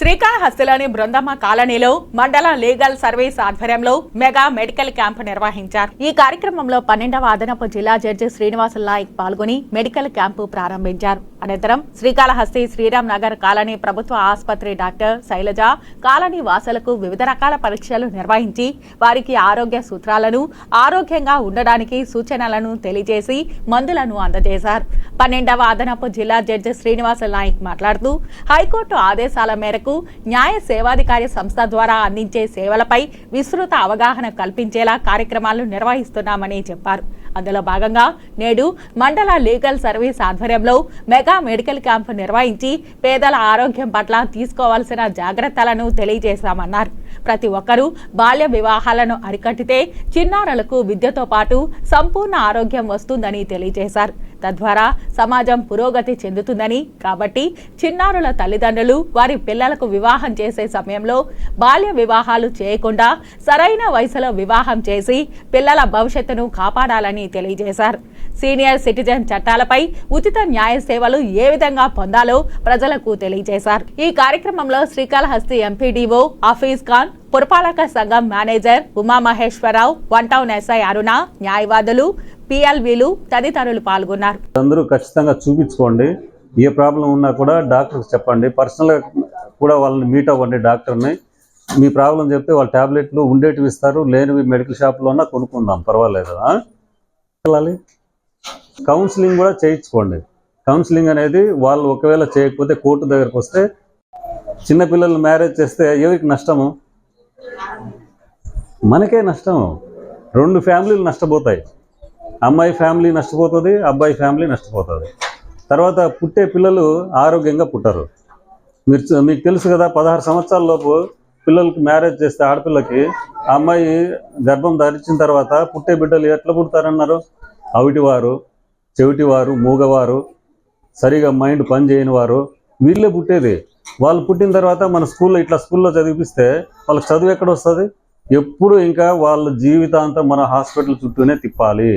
శ్రీకాళహస్తిలోని బృందమ్మ కాలనీలో మండల legal service ఆధ్వర్యంలో మెగా మెడికల్ క్యాంపు నిర్వహించారు. ఈ కార్యక్రమంలో 12వ అదనపు జిల్లా జడ్జి శ్రీనివాస నాయక్ పాల్గొని మెడికల్ క్యాంపు ప్రారంభించారు. అనంతరం శ్రీకాళహస్తి శ్రీరామ్ నగర్ కాలనీ ప్రభుత్వ ఆసుపత్రి డాక్టర్ శైలజ కాలనీ వాసులకు వివిధ రకాల పరీక్షలు నిర్వహించి వారికి ఆరోగ్య సూత్రాలను, ఆరోగ్యంగా ఉండడానికి సూచనలను తెలియజేసి మందులను అందజేశారు. 12వ అదనపు జిల్లా జడ్జి శ్రీనివాస నాయక్ మాట్లాడుతూ హైకోర్టు ఆదేశాల మేరకు న్యాయ సేవాధికారి సంస్థ ద్వారా అందించే సేవలపై విస్తృత అవగాహన కల్పించేలా కార్యక్రమాలు నిర్వహిస్తున్నామని చెప్పారు. అందులో భాగంగా నేడు మండల లీగల్ సర్వీస్ ఆధ్వర్యంలో మెగా మెడికల్ క్యాంపు నిర్వహించి పేదల ఆరోగ్యం పట్ల తీసుకోవాల్సిన జాగ్రత్తలను తెలియజేశామన్నారు. ప్రతి ఒక్కరూ బాల్య వివాహాలను అరికట్టితే చిన్నారులకు విద్యతో పాటు సంపూర్ణ ఆరోగ్యం వస్తుందని తెలియజేశారు. తద్వారా సమాజం పురోగతి చెందుతుందని, కాబట్టి చిన్నారుల తల్లిదండ్రులు వారి పిల్లలకు వివాహం చేసే సమయంలో బాల్య వివాహాలు చేయకుండా సరైన వయసులో వివాహం చేసి పిల్లల భవిష్యత్తును కాపాడాలని తెలియజేశారు. సీనియర్ సిటిజన్ చట్టాలపై ఉచిత న్యాయ సేవలు ఏ విధంగా పొందాలో ప్రజలకు తెలియజేశారు. ఈ కార్యక్రమంలో శ్రీకాళహస్తి ఎంపీడీఓ హఫీజ్ ఖాన్, పురపాలక సంఘం మేనేజర్ ఉమామహేశ్వరరావు, 1 టౌన్ ఎస్ఐ అరుణ, న్యాయవాదులు, పిఎల్వీలు తదితరులు పాల్గొన్నారు. అందరూ ఖచ్చితంగా చూపించుకోండి. ఏ ప్రాబ్లం ఉన్నా కూడా డాక్టర్కి చెప్పండి. పర్సనల్గా కూడా వాళ్ళని మీట్ అవ్వండి. డాక్టర్ని మీ ప్రాబ్లం చెప్తే వాళ్ళ ట్యాబ్లెట్లు ఉండేటివి ఇస్తారు, లేనివి మెడికల్ షాప్లోనా కొనుక్కుందాం, పర్వాలేదు. వెళ్ళాలి. కౌన్సిలింగ్ కూడా చేయించుకోండి. కౌన్సిలింగ్ అనేది వాళ్ళు ఒకవేళ చేయకపోతే కోర్టు దగ్గరకు వస్తే, చిన్నపిల్లలు మ్యారేజ్ చేస్తే ఎవరికి నష్టము? మనకే నష్టం. 2 ఫ్యామిలీలు నష్టపోతాయి. అమ్మాయి ఫ్యామిలీ నష్టపోతుంది, అబ్బాయి ఫ్యామిలీ నష్టపోతుంది. తర్వాత పుట్టే పిల్లలు ఆరోగ్యంగా పుట్టరు. మీకు తెలుసు కదా, 16 సంవత్సరాల లోపు పిల్లలకి మ్యారేజ్ చేస్తే ఆడపిల్లకి ఆ అమ్మాయి గర్భం ధరించిన తర్వాత పుట్టే బిడ్డలు ఎట్లా పుడతారన్నారు? అవిటివారు, చెవిటివారు, మూగవారు, సరిగా మైండ్ పని చేయని వారు, వీళ్ళే పుట్టేది. వాళ్ళు పుట్టిన తర్వాత మన స్కూల్లో చదివిపిస్తే వాళ్ళకి చదువు ఎక్కడ వస్తుంది? ఎప్పుడు ఇంకా వాళ్ళ జీవితాంతం మన హాస్పిటల్ చుట్టూనే తిప్పాలి.